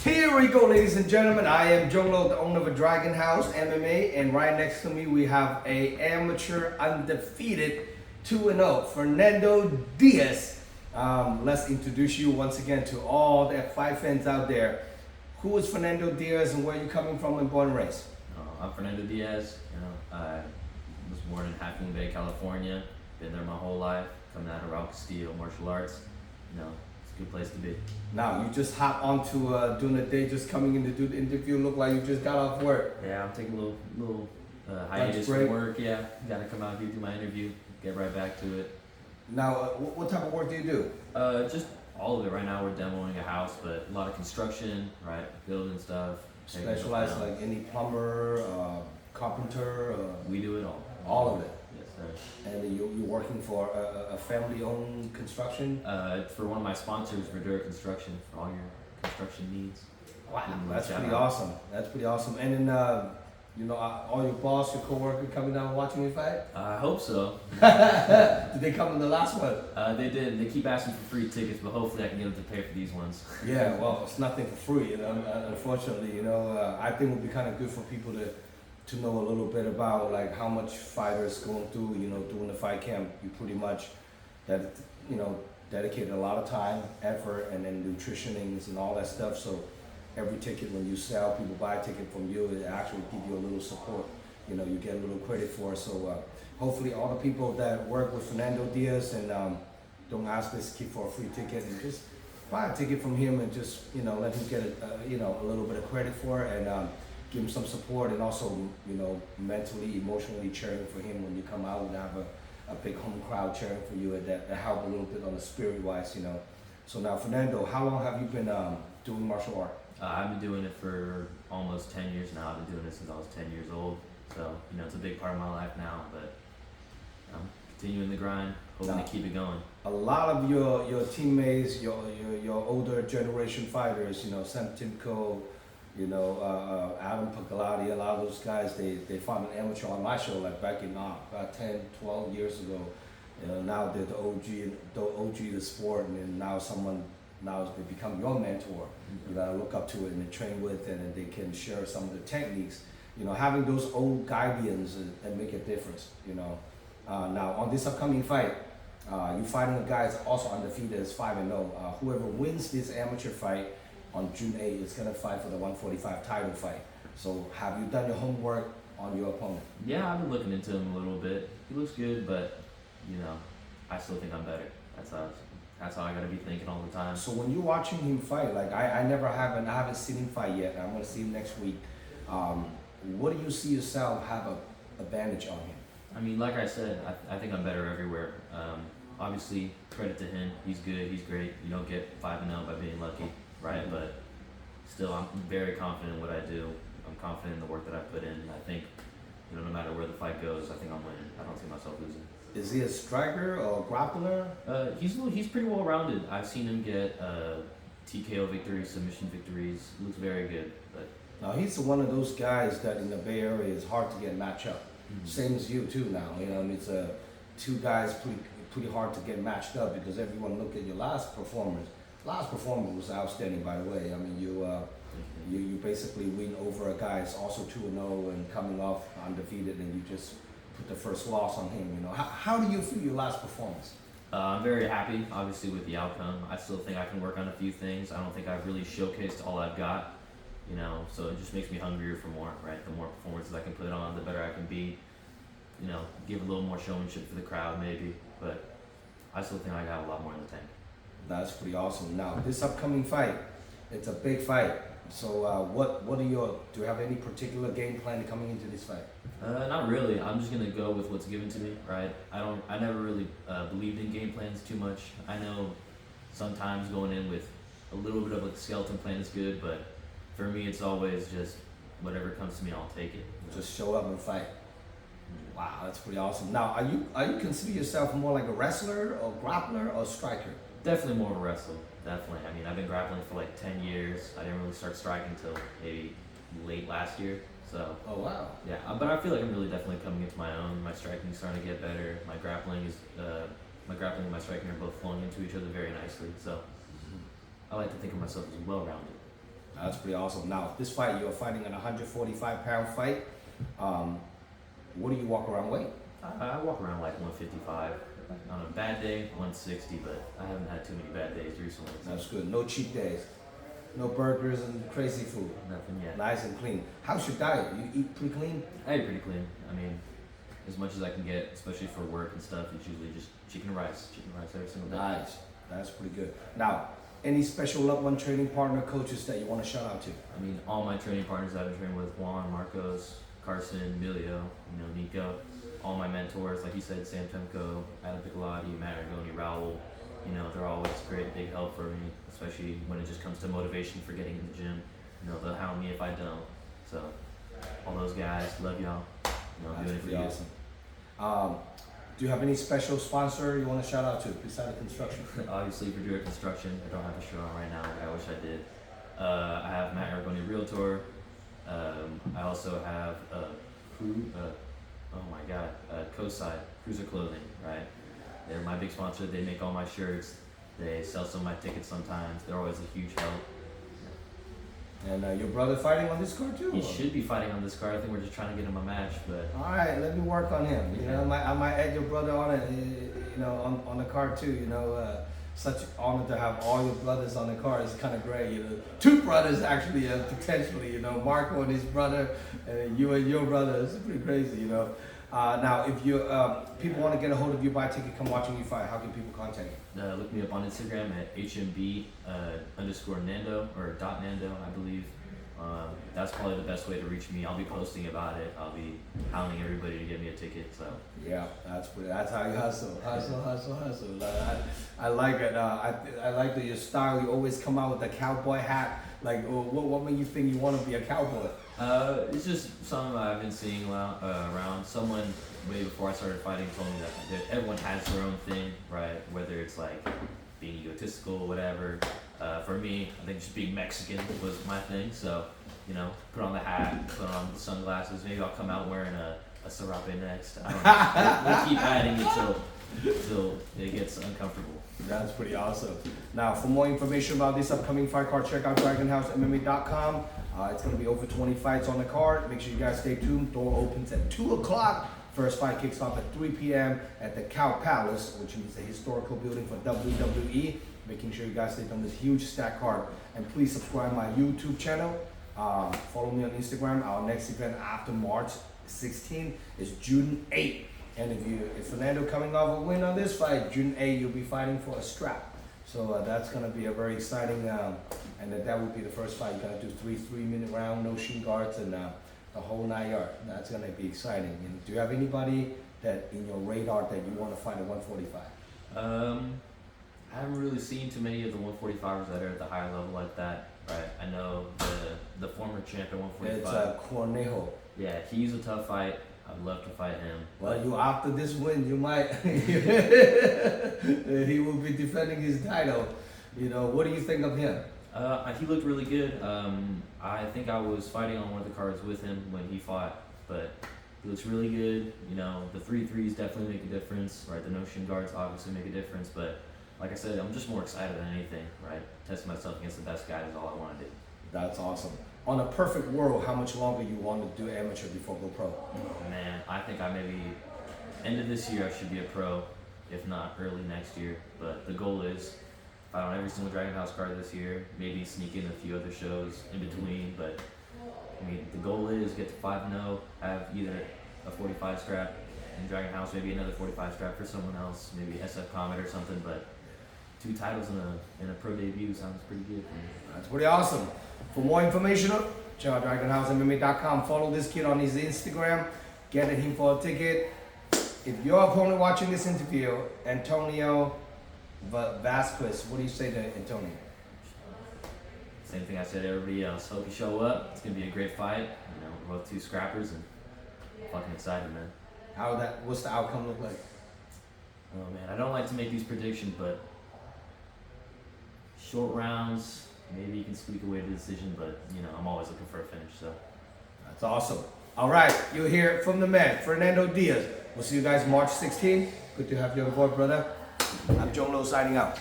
Here we go, ladies and gentlemen. I am Jolo, the owner of a Dragon House MMA, and right next to me we have a amateur undefeated 2-0, Fernando Diaz. Let's introduce you once again to all the F5 fans out there. Who is Fernando Diaz and where are you coming from and born and raised? I'm Fernando Diaz. I was born in Half Moon Bay, California. Been there my whole life. Coming out of Raul Castillo martial arts. It's a good place to be. Now, you just hopped onto doing a day, just coming in to do the interview. Look like you just got off work. Yeah, I'm taking a little hiatus from work. Yeah, gotta come out here do my interview. Get right back to it. Now, what type of work do you do? Just all of it. Right now we're demoing a house, but a lot of construction, right? Building stuff. Specialize like any plumber, carpenter? We do it all. All of it? Yes, sir. And you're working for a family-owned construction? For one of my sponsors, Verdura Construction, for all your construction needs. Wow, that's pretty awesome. That's pretty awesome. And then, all your boss, your coworker coming down and watching me fight? I hope so. Did they come in the last one? They did. They keep asking for free tickets, but hopefully I can get them to pay for these ones. Yeah, well, it's nothing for free, unfortunately, I think it would be kind of good for people to know a little bit about like how much fighters going through, doing the fight camp. You pretty much dedicated a lot of time, effort, and then nutritionings and all that stuff. So every ticket when you sell, people buy a ticket from you, it actually give you a little support. You get a little credit for it. So hopefully all the people that work with Fernando Diaz and don't ask this kid for a free ticket and just buy a ticket from him and just let him get a little bit of credit for it and give him some support and also mentally, emotionally cheering for him when you come out and have a big home crowd cheering for you and that help a little bit on the spirit wise. So now Fernando, how long have you been doing martial art? I've been doing it for almost 10 years now. I've been doing it since I was 10 years old. So, it's a big part of my life now, but I'm continuing the grind, hoping to keep it going. A lot of your teammates, your older generation fighters, Sam Timko, Adam Pagalotti, a lot of those guys, they found an amateur on my show like back in about 10, 12 years ago. Now they're the OG of the sport, and then now they become your mentor. You gotta look up to it and train with, and then they can share some of the techniques. Having those old guardians and make a difference. Now on this upcoming fight, you're fighting a guy that's also undefeated, is 5-0. Whoever wins this amateur fight on June 8th is gonna fight for the 145 title fight. So have you done your homework on your opponent? Yeah, I've been looking into him a little bit. He looks good, but I still think I'm better. That's how I gotta be thinking all the time. So when you're watching him fight, like I haven't seen him fight yet. I'm gonna see him next week. What do you see yourself have a advantage on him? I mean, like I said, I think I'm better everywhere. Obviously, credit to him. He's good. He's great. You don't get 5-0 by being lucky, right? But still, I'm very confident in what I do. I'm confident in the work that I put in. I think, no matter where the fight goes, I think I'm winning. I don't see myself losing. Is he a striker or a grappler? He's pretty well rounded. I've seen him get TKO victories, submission victories. Looks very good. But now he's one of those guys that in the Bay Area is hard to get matched up. Mm-hmm. Same as you too. Now it's two guys pretty hard to get matched up because everyone look at your last performance. Last performance was outstanding, by the way. I mean you basically win over a guy that's also 2-0 and coming off undefeated, and you just put the first loss on him. How do you feel your last performance? I'm very happy, obviously, with the outcome. I still think I can work on a few things. I don't think I've really showcased all I've got, so it just makes me hungrier for more, right? The more performances I can put on, the better I can be, give a little more showmanship for the crowd maybe, but I still think I got a lot more in the tank. That's pretty awesome. Now, this upcoming fight, it's a big fight. So do you have any particular game plan coming into this fight? Not really. I'm just gonna go with what's given to me, right? I never really believed in game plans too much. I know sometimes going in with a little bit of a skeleton plan is good, but for me it's always just whatever comes to me, I'll take it. Just show up and fight. Wow, that's pretty awesome. Now, are you consider yourself more like a wrestler or grappler or striker? Definitely more of a wrestler. Definitely. I mean, I've been grappling for like 10 years. I didn't really start striking until maybe late last year. So. Oh wow. Yeah, but I feel like I'm really definitely coming into my own. My striking is starting to get better. My grappling and my striking are both flowing into each other very nicely. So I like to think of myself as well-rounded. That's pretty awesome. Now, this fight, you're fighting an 145-pound fight. What do you walk around weight? I walk around like 155. On a bad day, 160, but I haven't had too many bad days recently. So That's good. No cheat days. No burgers and crazy food. nothing yet. Nice and clean. How's your diet? You eat pretty clean? I eat pretty clean. I mean, as much as I can get, especially for work and stuff. It's usually just chicken and rice every single day. Nice. That's pretty good. Now, any special loved one training partner coaches that you want to shout out to? I mean, all my training partners I've been training with: Juan, Marcos, Carson, Emilio, Nico. All my mentors, like you said, Sam Temko, Adam Piccolotti, Matt Argoni, Raul. They're always great, big help for me, especially when it just comes to motivation for getting in the gym. They'll hound me if I don't. So, all those guys, love y'all. I'm That's doing it for pretty you. awesome. Do you have any special sponsor you want to shout out to besides construction? Obviously, for Purdue Construction, I don't have a shirt on right now, but I wish I did. I have Matt Argoni Realtor. I also have Coastside Cruiser Clothing, right? They're my big sponsor. They make all my shirts. They sell some of my tickets sometimes. They're always a huge help. And your brother fighting on this card too? He or? should be fighting on this card. I think we're just trying to get him a match, but All right, let me work on him. Yeah. I might add your brother on it. On the card too. Such an honor to have all your brothers on the card. It's kind of great. Two brothers actually, potentially. Marco and his brother, and you and your brother. It's pretty crazy. Now, if you people want to get a hold of you, buy a ticket, come watching you fight, how can people contact you? look me up on Instagram at HMB _Nando or .Nando, I believe. That's probably the best way to reach me. I'll be posting about it. I'll be hounding everybody to get me a ticket. So Yeah, that's how you hustle. I like it. I like your style. You always come out with the cowboy hat. Like, what made you think you want to be a cowboy? It's just something I've been seeing around. Someone way before I started fighting told me that everyone has their own thing, right? Whether it's like being egotistical or whatever. For me, I think just being Mexican was my thing. So, put on the hat, put on the sunglasses. Maybe I'll come out wearing a serape next. I don't know. We'll keep adding it till it gets uncomfortable. That's pretty awesome. Now, for more information about this upcoming fight card, check out DragonHouseMMA.com. It's going to be over 20 fights on the card. Make sure you guys stay tuned. Door opens at 2 o'clock. First fight kicks off at 3 p.m. at the Cow Palace, which is a historical building for WWE. Making sure you guys stay tuned. This huge stack card. And please subscribe to my YouTube channel. Follow me on Instagram. Our next event after March 16 is June 8th. And if Fernando coming off a win on this fight, June 8th, you'll be fighting for a strap. So that's going to be a very exciting, and that will be the first fight. You're going to do three-minute round, no shin guards, and the whole 9 yards. That's going to be exciting. And do you have anybody that in your radar that you want to fight at 145? I haven't really seen too many of the 145ers that are at the higher level like that. Right, I know the former champ at 145. It's Cornejo. Yeah, he's a tough fight. I'd love to fight him. Well, after this win, you might. He will be defending his title. What do you think of him? He looked really good. I think I was fighting on one of the cards with him when he fought, but he looks really good. The 3-3s definitely make a difference, right? The no shin guards obviously make a difference, but like I said, I'm just more excited than anything, right? Testing myself against the best guy is all I want to do. That's awesome. On a perfect world, how much longer you want to do amateur before go pro? Oh, man, I think I maybe end of this year I should be a pro, if not early next year. But the goal is fight on every single Dragon House card this year. Maybe sneak in a few other shows in between. But I mean, the goal is get to 5-0, have either a 45 strap in Dragon House, maybe another 45 strap for someone else, maybe SF Comet or something. But 2 titles in a pro debut sounds pretty good for me. That's pretty awesome. For more information, check out DragonHouseMMA.com. Follow this kid on his Instagram. Get him for a ticket. If your opponent watching this interview, Antonio Vasquez, what do you say to Antonio? Same thing I said to everybody else. Hope you show up. It's gonna be a great fight. We're both 2 scrappers and I'm fucking excited, man. What's the outcome look like? Oh man, I don't like to make these predictions, but short rounds. Maybe you can squeak away the decision, but I'm always looking for a finish. So That's awesome. All right, you'll hear it from the man, Fernando Diaz. We'll see you guys March 16th. Good to have you on board, brother. I'm Joe Lowe signing out.